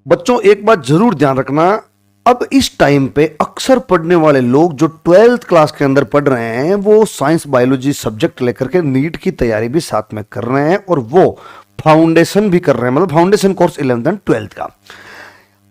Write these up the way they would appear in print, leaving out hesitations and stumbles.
बच्चों एक बात जरूर ध्यान रखना, अब इस टाइम पे अक्सर पढ़ने वाले लोग जो 12th क्लास के अंदर पढ़ रहे हैं वो साइंस बायोलॉजी सब्जेक्ट लेकर के नीट की तैयारी भी साथ में कर रहे हैं और वो फाउंडेशन भी कर रहे हैं, मतलब foundation course 11th and 12th का।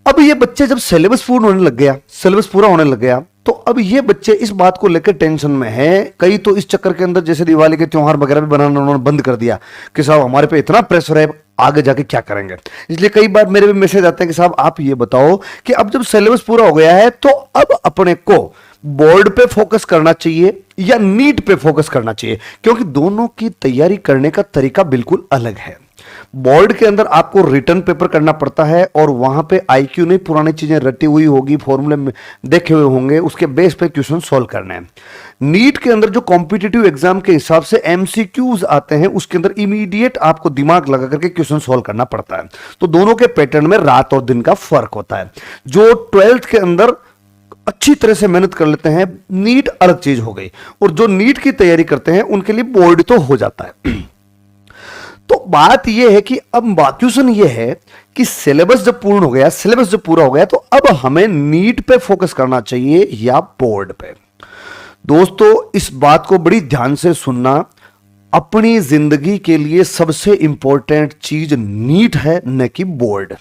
अब ये बच्चे जब सिलेबस पूर्ण होने लग गया, सिलेबस पूरा होने लग गया, तो अब ये बच्चे इस बात को लेकर टेंशन में हैं। कई तो इस चक्कर के अंदर जैसे दिवाली के त्योहार वगैरह भी बनाना उन्होंने बंद कर दिया कि साहब हमारे पे इतना प्रेशर है, आगे जाके क्या करेंगे। इसलिए कई बार मेरे भी मैसेज आते हैं कि साहब आप ये बताओ कि अब जब सिलेबस पूरा हो गया है तो अब अपने को बोर्ड पे फोकस करना चाहिए या नीट पे फोकस करना चाहिए, क्योंकि दोनों की तैयारी करने का तरीका बिल्कुल अलग है। बोर्ड के अंदर आपको रिटर्न पेपर करना पड़ता है और वहां पे आईक्यू नहीं, पुरानी चीजें रटी हुई होगी, फॉर्मूले में देखे हुए होंगे, उसके बेस पे क्वेश्चन सॉल्व करने हैं। नीट के अंदर जो कॉम्पिटिटिव एग्जाम के हिसाब से एमसीक्यूज आते हैं उसके अंदर इमीडिएट आपको दिमाग लगा करके क्वेश्चन सॉल्व करना पड़ता है। तो दोनों के पैटर्न में रात और दिन का फर्क होता है। जो 12th के अंदर अच्छी तरह से मेहनत कर लेते हैं, नीट अलग चीज हो गई, और जो नीट की तैयारी करते हैं उनके लिए बोर्ड तो हो जाता है। तो बात यह है कि अब क्वेश्चन यह है कि सिलेबस जब पूर्ण हो गया, सिलेबस जब पूरा हो गया, तो अब हमें नीट पे फोकस करना चाहिए या बोर्ड पे। दोस्तों इस बात को बड़ी ध्यान से सुनना, अपनी जिंदगी के लिए सबसे इंपॉर्टेंट चीज नीट है, न कि बोर्ड।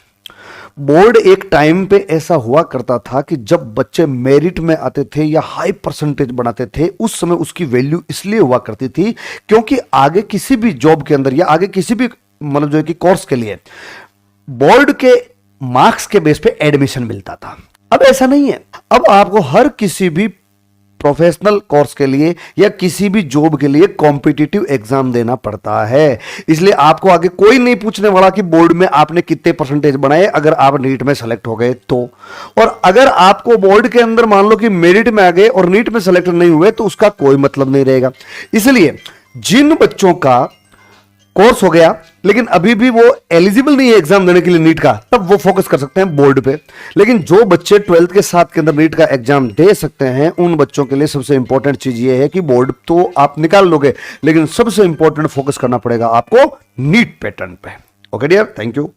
बोर्ड एक टाइम पे ऐसा हुआ करता था कि जब बच्चे मेरिट में आते थे या हाई परसेंटेज बनाते थे, उस समय उसकी वैल्यू इसलिए हुआ करती थी क्योंकि आगे किसी भी जॉब के अंदर या आगे किसी भी मतलब जो है कि कोर्स के लिए बोर्ड के मार्क्स के बेस पे एडमिशन मिलता था। अब ऐसा नहीं है, अब आपको हर किसी भी प्रोफेशनल कोर्स के लिए या किसी भी जॉब के लिए कॉम्पिटिटिव एग्जाम देना पड़ता है। इसलिए आपको आगे कोई नहीं पूछने वाला कि बोर्ड में आपने कितने परसेंटेज बनाए अगर आप नीट में सेलेक्ट हो गए तो। और अगर आपको बोर्ड के अंदर मान लो कि मेरिट में आ गए और नीट में सेलेक्ट नहीं हुए तो उसका कोई मतलब नहीं रहेगा। इसलिए जिन बच्चों का कोर्स हो गया लेकिन अभी भी वो एलिजिबल नहीं है एग्जाम देने के लिए नीट का, तब वो फोकस कर सकते हैं बोर्ड पे। लेकिन जो बच्चे 12th के साथ के अंदर नीट का एग्जाम दे सकते हैं उन बच्चों के लिए सबसे इंपॉर्टेंट चीज ये है कि बोर्ड तो आप निकाल लोगे, लेकिन सबसे इंपॉर्टेंट फोकस करना पड़ेगा आपको नीट पैटर्न पे। Okay dear, thank you.